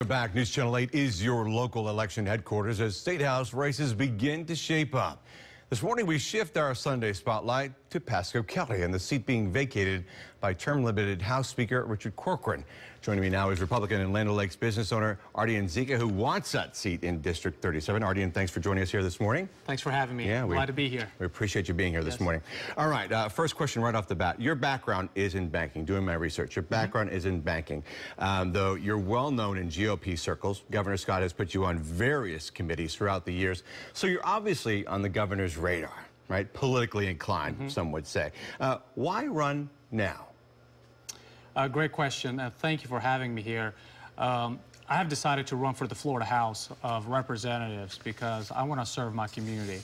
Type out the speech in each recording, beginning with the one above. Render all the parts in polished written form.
Welcome back. News Channel 8 is your local election headquarters as State House races begin to shape up. This morning, we shift our Sunday spotlight to Pasco County and the seat being vacated by term-limited House Speaker Richard Corcoran. Joining me now is Republican and Land O'Lakes business owner Ardian Zika, who wants that seat in District 37. Ardian, thanks for joining us here this morning. Thanks for having me. Yeah, glad to be here. We appreciate you being here this morning. All right, first question right off the bat. Your background is in banking, doing my research. Your background is in banking. Though you're well known in GOP circles, Governor Scott has put you on various committees throughout the years. So you're obviously on the governor's radar, right? Politically inclined, some would say. Why run now? Great question. Thank you for having me here. I have decided to run for the Florida House of Representatives because I want to serve my community.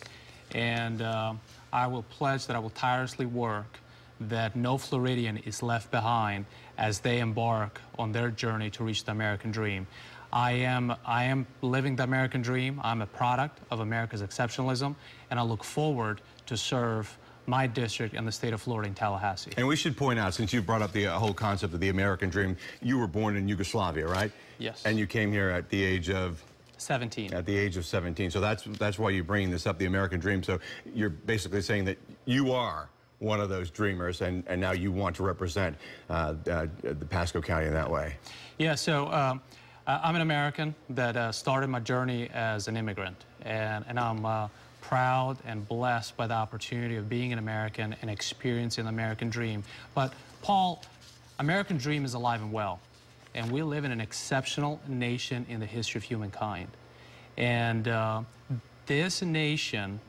And I will pledge that I will tirelessly work that no Floridian is left behind as they embark on their journey to reach the American dream. I am living the American dream. I'm a product of America's exceptionalism, and I look forward to serve my district in the state of Florida in Tallahassee. And we should point out, since you brought up the whole concept of the American dream, you were born in Yugoslavia, right? Yes. And you came here at the age of? 17. At the age of 17. So that's why you're bringing this up, the American dream. So you're basically saying that you are one of those dreamers, and now you want to represent the Pasco County in that way. Yeah, so I'm an American that started my journey as an immigrant, and I'm proud and blessed by the opportunity of being an American and experiencing the American dream. But Paul, American dream is alive and well, and we live in an exceptional nation in the history of humankind. And this nation,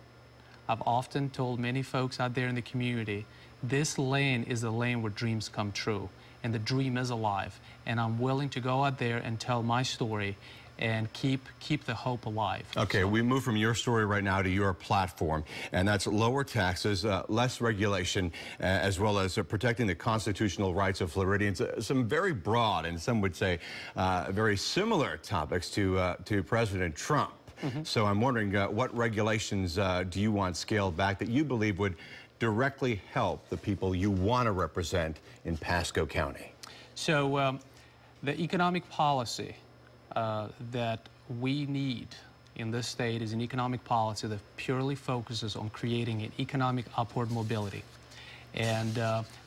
I've often told many folks out there in the community, this lane is the lane where dreams come true, and the dream is alive. And I'm willing to go out there and tell my story and keep the hope alive. Okay, so we move from your story right now to your platform, and that's lower taxes, less regulation, as well as protecting the constitutional rights of Floridians. Some very broad, and some would say very similar topics to President Trump. So I'm wondering, what regulations do you want scaled back that you believe would directly help the people you want to represent in Pasco County? So the economic policy that we need in this state is an economic policy that purely focuses on creating an economic upward mobility. And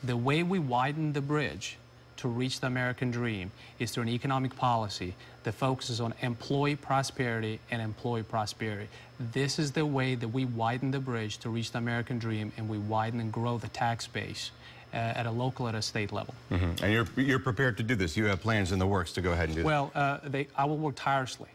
the way we widen the bridge to reach the American dream is through an economic policy that focuses on employee prosperity and employee prosperity. This is the way that we widen the bridge to reach the American dream, and we widen and grow the tax base at a local, at a state level. And you're prepared to do this? You have plans in the works to go ahead and do that? Well, I will work tirelessly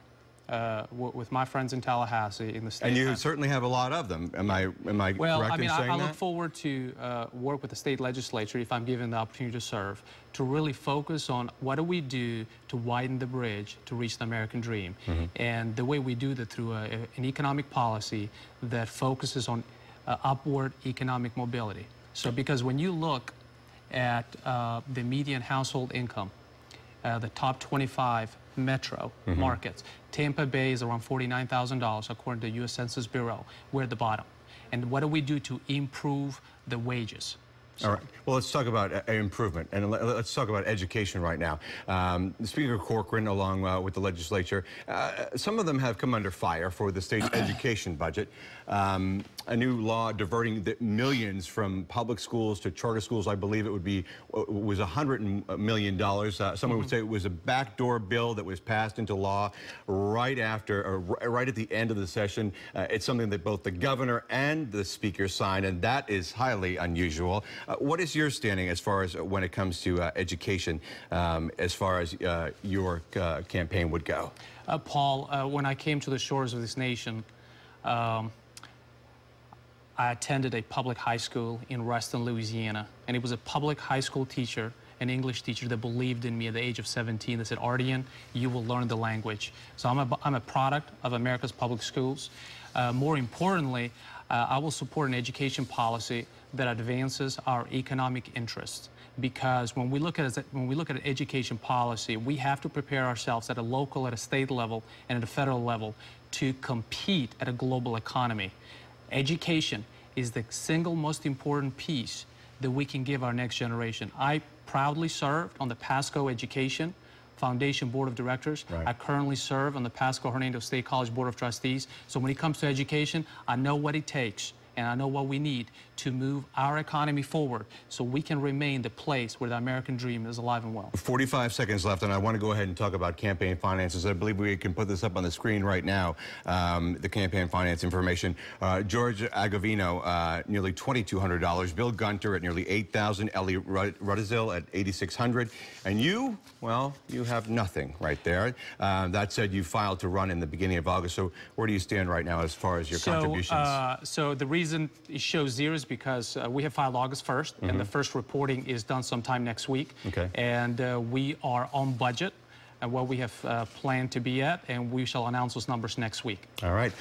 with my friends in Tallahassee in the state. And you certainly have a lot of them. Am I correct in saying that? Well, I mean, I look forward to work with the state legislature, if I'm given the opportunity to serve, to really focus on what do we do to widen the bridge to reach the American dream. And the way we do that through an economic policy that focuses on upward economic mobility. So because when you look at the median household income, the top 25 metro markets, Tampa Bay is around $49,000 according to the U.S. Census Bureau. We're at the bottom. And what do we do to improve the wages? All right. Well, let's talk about improvement, and let's talk about education right now. Speaker Corcoran, along with the legislature, some of them have come under fire for the state's education budget. A new law diverting the millions from public schools to charter schools, I believe it was $100 million. Someone would say it was a backdoor bill that was passed into law right after, or right at the end of the session. It's something that both the governor and the speaker signed, and that is highly unusual. What is your standing as far as when it comes to education, as far as your campaign would go? Paul, when I came to the shores of this nation, I attended a public high school in Reston, Louisiana, and it was a public high school teacher, an English teacher, that believed in me at the age of 17. They said, Ardian, you will learn the language. So I'm a product of America's public schools. More importantly, I will support an education policy that advances our economic interests. Because when we look at an education policy, we have to prepare ourselves at a local, at a state level, and at a federal level to compete at a global economy. Education is the single most important piece that we can give our next generation. I proudly served on the Pasco Education Foundation Board of Directors. Right. I currently serve on the Pasco Hernando State College Board of Trustees. So when it comes to education, I know what it takes and I know what we need to move our economy forward so we can remain the place where the American dream is alive and well. 45 seconds left, and I want to go ahead and talk about campaign finances. I believe we can put this up on the screen right now, the campaign finance information. George Agavino, nearly $2,200. Bill Gunter at nearly $8,000. Ellie Rudizil at $8,600. And you, well, you have nothing right there. That said, you filed to run in the beginning of August. So where do you stand right now as far as your contributions? So the reason it shows zero is because we have filed August 1st, and the first reporting is done sometime next week. Okay. And we are on budget and what we have planned to be at, and we shall announce those numbers next week. All right.